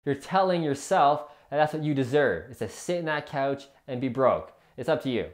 you're telling yourself that that's what you deserve. It's to sit in that couch and be broke. It's up to you.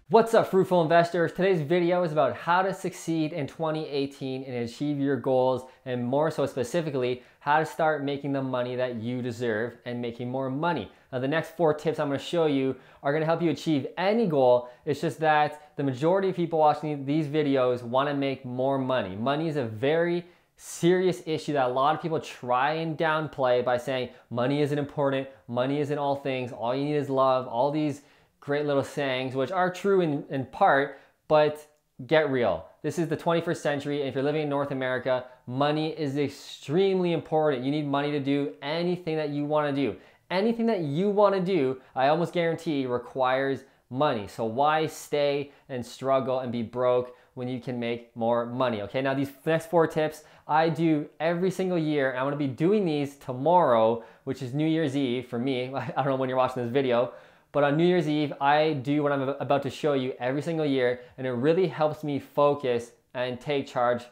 What's up, fruitful investors? Today's video is about how to succeed in 2018 and achieve your goals, and more so specifically, how to start making the money that you deserve and making more money. Now, the next 4 tips I'm going to show you are going to help you achieve any goal. It's just that the majority of people watching these videos want to make more money. Money is a very serious issue that a lot of people try and downplay by saying money isn't important, money isn't all things, all you need is love, all these great little sayings, which are true in part, but get real. This is the 21st century, and if you're living in North America, money is extremely important. You need money to do anything that you want to do. Anything that you want to do, I almost guarantee, requires money. So why stay and struggle and be broke when you can make more money? Okay, now these next 4 tips I do every single year, and I'm going to be doing these tomorrow, which is New Year's Eve for me. I don't know when you're watching this video, but on New Year's Eve, I do what I'm about to show you every single year, and it really helps me focus and take charge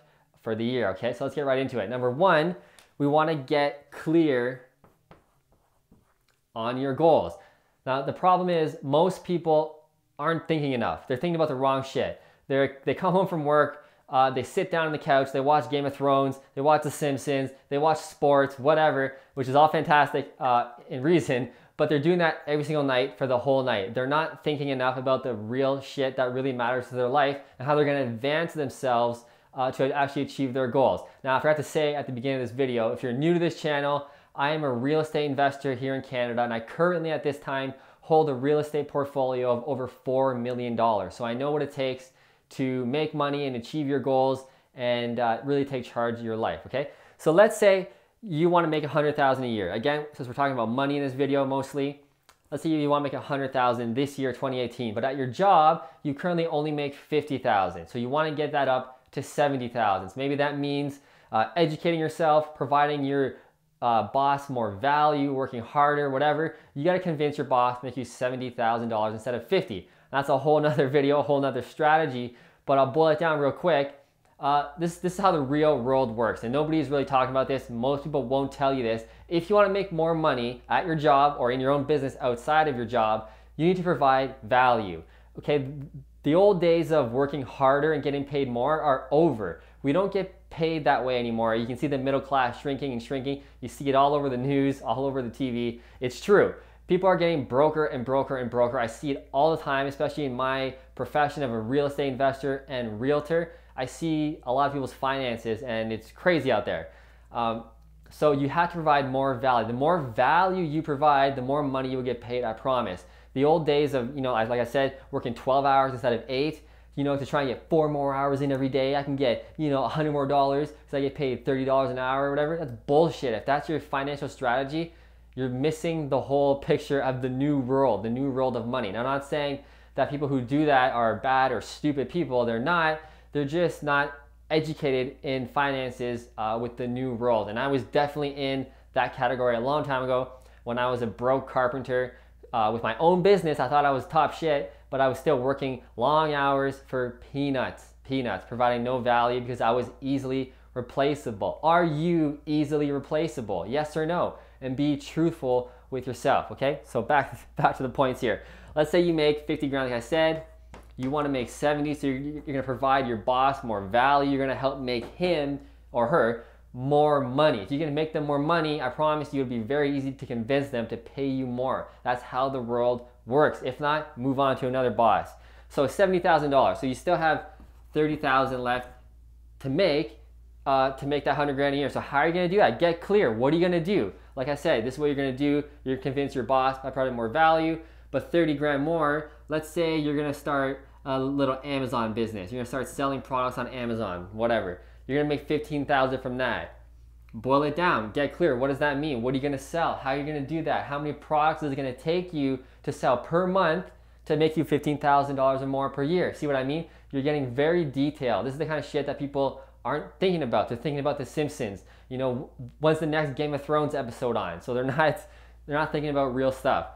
for the year, okay? So let's get right into it. Number 1, we wanna get clear on your goals. Now, the problem is most people aren't thinking enough. They're thinking about the wrong shit. They come home from work, they sit down on the couch, they watch Game of Thrones, they watch The Simpsons, they watch sports, whatever, which is all fantastic in reason, but they're doing that every single night for the whole night. They're not thinking enough about the real shit that really matters to their life and how they're gonna advance themselves to actually achieve their goals. Now, I forgot to say at the beginning of this video, if you're new to this channel, I am a real estate investor here in Canada, and I currently at this time hold a real estate portfolio of over $4 million. So I know what it takes to make money and achieve your goals and really take charge of your life, okay? So let's say you want to make $100,000 a year. Again, since we're talking about money in this video mostly, let's say you want to make $100,000 this year, 2018, but at your job, you currently only make $50,000. So you want to get that up to $70,000. So maybe that means educating yourself, providing your boss more value, working harder, whatever. You got to convince your boss to make you $70,000 instead of $50,000. That's a whole nother video, a whole nother strategy, but I'll boil it down real quick. This is how the real world works, and nobody's really talking about this. Most people won't tell you this. If you want to make more money at your job or in your own business outside of your job, you need to provide value. Okay, the old days of working harder and getting paid more are over. We don't get paid that way anymore. You can see the middle class shrinking and shrinking. You see it all over the news, all over the TV. It's true. People are getting broker and broker and broker. I see it all the time, especially in my profession of a real estate investor and realtor. I see a lot of people's finances, and it's crazy out there. So you have to provide more value. The more value you provide, the more money you will get paid, I promise. The old days of, like I said, working 12 hours instead of 8, to try and get 4 more hours in every day, I can get, $100 more because I get paid $30 an hour or whatever. That's bullshit. If that's your financial strategy, you're missing the whole picture of the new world of money. Now, I'm not saying that people who do that are bad or stupid people. They're not. They're just not educated in finances with the new world. And I was definitely in that category a long time ago when I was a broke carpenter with my own business. I thought I was top shit, but I was still working long hours for peanuts, providing no value because I was easily replaceable. Are you easily replaceable? Yes or no? And be truthful with yourself, okay? So back to the points here. Let's say you make 50 grand, like I said. You want to make 70, so you're going to provide your boss more value. You're going to help make him or her more money. If you're going to make them more money, I promise you it'll be very easy to convince them to pay you more. That's how the world works. If not, move on to another boss. So $70,000. So you still have $30,000 left to make that 100 grand a year. So how are you going to do that? Get clear. What are you going to do? Like I said, this is what you're going to do. You're convince your boss by providing more value, but 30 grand more. Let's say you're going to start a little Amazon business. You're gonna start selling products on Amazon, whatever. You're gonna make 15,000 from that. Boil it down, get clear. What does that mean? What are you gonna sell? How are you gonna do that? How many products is it gonna take you to sell per month to make you $15,000 or more per year? See what I mean? You're getting very detailed. This is the kind of shit that people aren't thinking about. They're thinking about The Simpsons. When's the next Game of Thrones episode on? So they're not thinking about real stuff.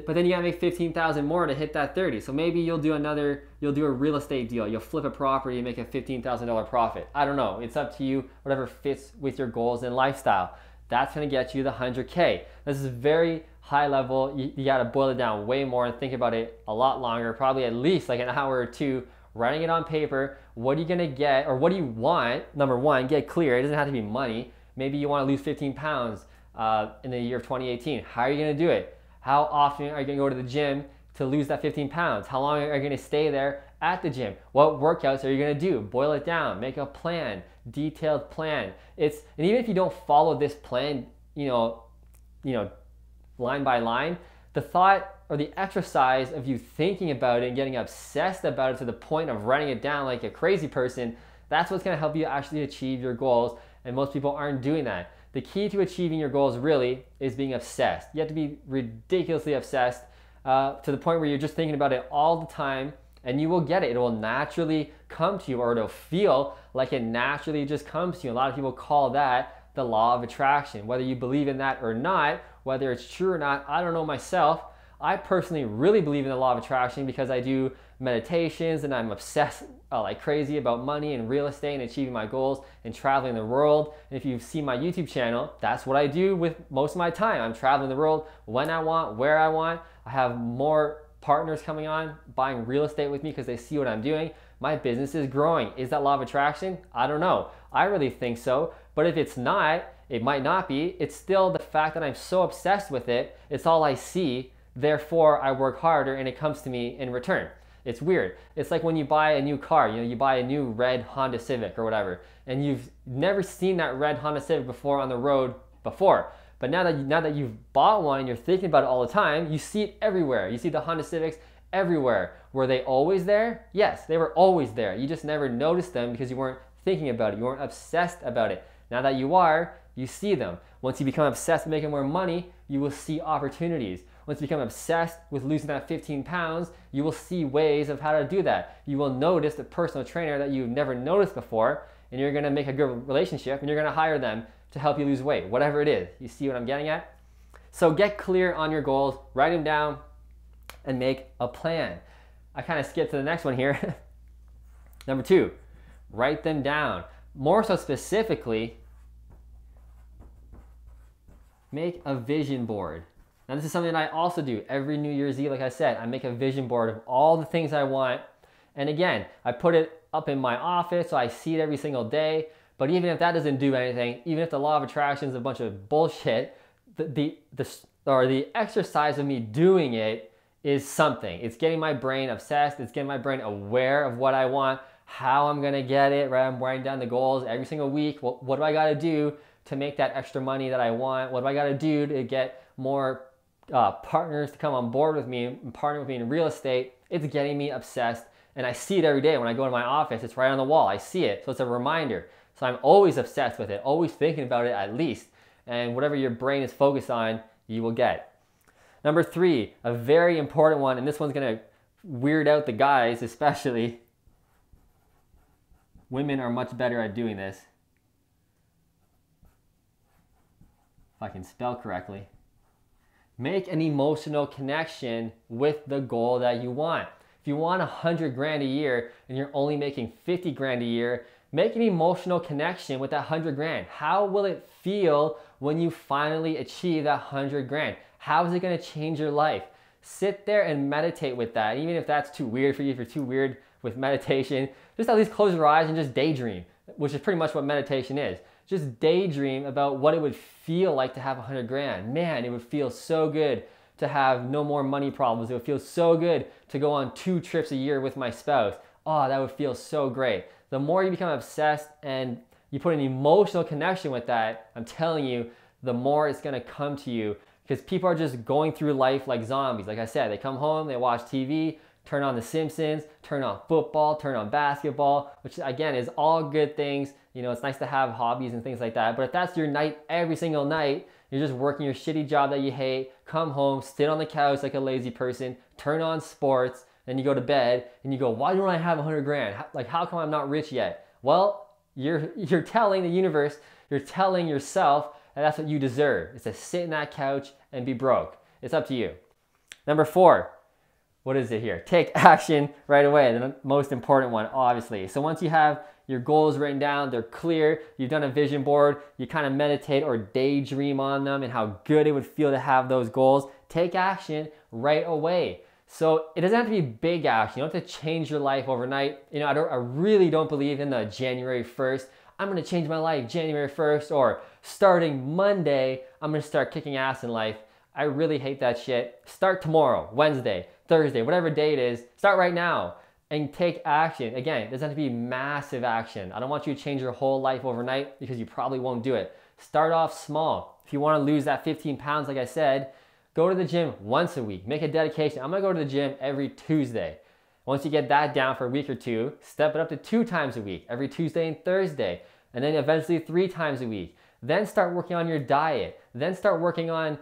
But then you gotta make 15,000 more to hit that 30. So maybe you'll do a real estate deal. You'll flip a property and make a $15,000 profit. I don't know. It's up to you, whatever fits with your goals and lifestyle. That's gonna get you the 100K. This is very high level. You gotta boil it down way more and think about it a lot longer, probably at least like an hour or two, writing it on paper. What are you gonna get, or what do you want? Number one, get clear. It doesn't have to be money. Maybe you wanna lose 15 pounds in the year of 2018. How are you gonna do it? How often are you gonna go to the gym to lose that 15 pounds? How long are you gonna stay there at the gym? What workouts are you gonna do? Boil it down, make a plan, detailed plan. And even if you don't follow this plan, line by line, the thought or the exercise of you thinking about it and getting obsessed about it to the point of writing it down like a crazy person, that's what's gonna help you actually achieve your goals. And most people aren't doing that. The key to achieving your goals really is being obsessed. You have to be ridiculously obsessed to the point where you're just thinking about it all the time, and you will get it. It will naturally come to you, or it'll feel like it naturally just comes to you. A lot of people call that the law of attraction. Whether you believe in that or not, whether it's true or not, I don't know myself. I personally really believe in the law of attraction because I do meditations and I'm obsessed like crazy about money and real estate and achieving my goals and traveling the world. And if you've seen my YouTube channel, that's what I do with most of my time. I'm traveling the world when I want, where I want. I have more partners coming on, buying real estate with me because they see what I'm doing. My business is growing. Is that law of attraction? I don't know. I really think so. But if it's not, it might not be. It's still the fact that I'm so obsessed with it. It's all I see. Therefore, I work harder and it comes to me in return. It's weird. It's like when you buy a new car, you buy a new red Honda Civic or whatever, and you've never seen that red Honda Civic before on the road before. But now that you've bought one and you're thinking about it all the time, you see it everywhere. You see the Honda Civics everywhere. Were they always there? Yes, they were always there. You just never noticed them because you weren't thinking about it. You weren't obsessed about it. Now that you are, you see them. Once you become obsessed with making more money, you will see opportunities. Once you become obsessed with losing that 15 pounds, you will see ways of how to do that. You will notice the personal trainer that you've never noticed before, and you're gonna make a good relationship, and you're gonna hire them to help you lose weight, whatever it is. You see what I'm getting at? So get clear on your goals, write them down, and make a plan. I kind of skipped to the next one here. Number 2, write them down. More so specifically, make a vision board. Now this is something that I also do every New Year's Eve. Like I said, I make a vision board of all the things I want. And again, I put it up in my office so I see it every single day. But even if that doesn't do anything, even if the law of attraction is a bunch of bullshit, the exercise of me doing it is something. It's getting my brain obsessed. It's getting my brain aware of what I want, how I'm gonna get it, right? I'm writing down the goals every single week. What do I gotta do to make that extra money that I want? What do I gotta do to get more partners to come on board with me and partner with me in real estate? It's getting me obsessed, and I see it every day when I go to my office. It's right on the wall. I see it, so it's a reminder. So I'm always obsessed with it, always thinking about it at least, and whatever your brain is focused on, you will get. Number 3, a very important one, and this one's gonna weird out the guys especially. Women are much better at doing this. If I can spell correctly. Make an emotional connection with the goal that you want. If you want 100 grand a year and you're only making 50 grand a year, make an emotional connection with that 100 grand. How will it feel when you finally achieve that 100 grand? How is it gonna change your life? Sit there and meditate with that. Even if that's too weird for you, if you're too weird with meditation, just at least close your eyes and just daydream, which is pretty much what meditation is. Just daydream about what it would feel like to have 100 grand. Man, it would feel so good to have no more money problems. It would feel so good to go on 2 trips a year with my spouse. Oh, that would feel so great. The more you become obsessed and you put an emotional connection with that, I'm telling you, the more it's gonna come to you, because people are just going through life like zombies. Like I said, they come home, they watch TV, turn on the Simpsons, turn on football, turn on basketball, which again is all good things. You know, it's nice to have hobbies and things like that. But if that's your night every single night, you're just working your shitty job that you hate, come home, sit on the couch like a lazy person, turn on sports, then you go to bed and you go, why don't I have 100 grand? Like, how come I'm not rich yet? Well, you're telling the universe, you're telling yourself that that's what you deserve. It's to sit in that couch and be broke. It's up to you. Number 4, what is it here? Take action right away. The most important one, obviously. So once you have your goals written down, they're clear, you've done a vision board, you kind of meditate or daydream on them and how good it would feel to have those goals, take action right away. So it doesn't have to be big action. You don't have to change your life overnight. You know, I really don't believe in the January 1st, I'm gonna change my life January 1st, or starting Monday, I'm gonna start kicking ass in life. I really hate that shit. Start tomorrow, Wednesday, Thursday, whatever day it is, start right now and take action. Again, it doesn't have to be massive action. I don't want you to change your whole life overnight because you probably won't do it. Start off small. If you want to lose that 15 pounds, like I said, go to the gym once a week. Make a dedication. I'm gonna go to the gym every Tuesday. Once you get that down for a week or two, step it up to 2 times a week, every Tuesday and Thursday, and then eventually 3 times a week. Then start working on your diet. Then start working on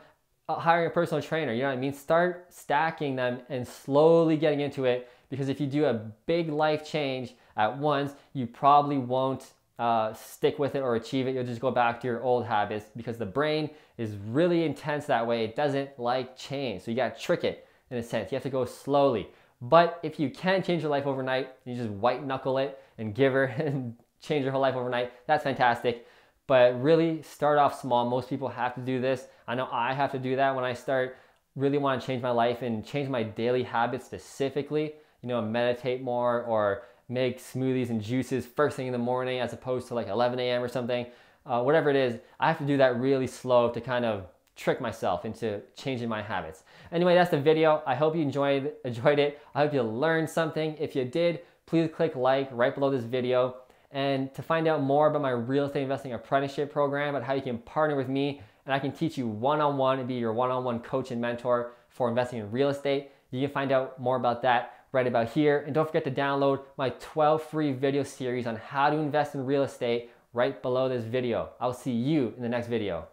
hiring a personal trainer. You know what I mean? Start stacking them and slowly getting into it, because if you do a big life change at once, you probably won't stick with it or achieve it. You'll just go back to your old habits because the brain is really intense that way. It doesn't like change. So you got to trick it in a sense. You have to go slowly. But if you can change your life overnight, you just white knuckle it and give her and change your whole life overnight, that's fantastic. But really start off small. Most people have to do this. I know I have to do that when I start really want to change my life and change my daily habits specifically. You know, meditate more or make smoothies and juices first thing in the morning as opposed to like 11 a.m. or something. Whatever it is, I have to do that really slow to kind of trick myself into changing my habits. Anyway, that's the video. I hope you enjoyed it. I hope you learned something. If you did, please click like right below this video. And to find out more about my real estate investing apprenticeship program, about how you can partner with me and I can teach you one-on-one and be your one-on-one coach and mentor for investing in real estate, you can find out more about that right about here. And don't forget to download my 12 free video series on how to invest in real estate right below this video. I'll see you in the next video.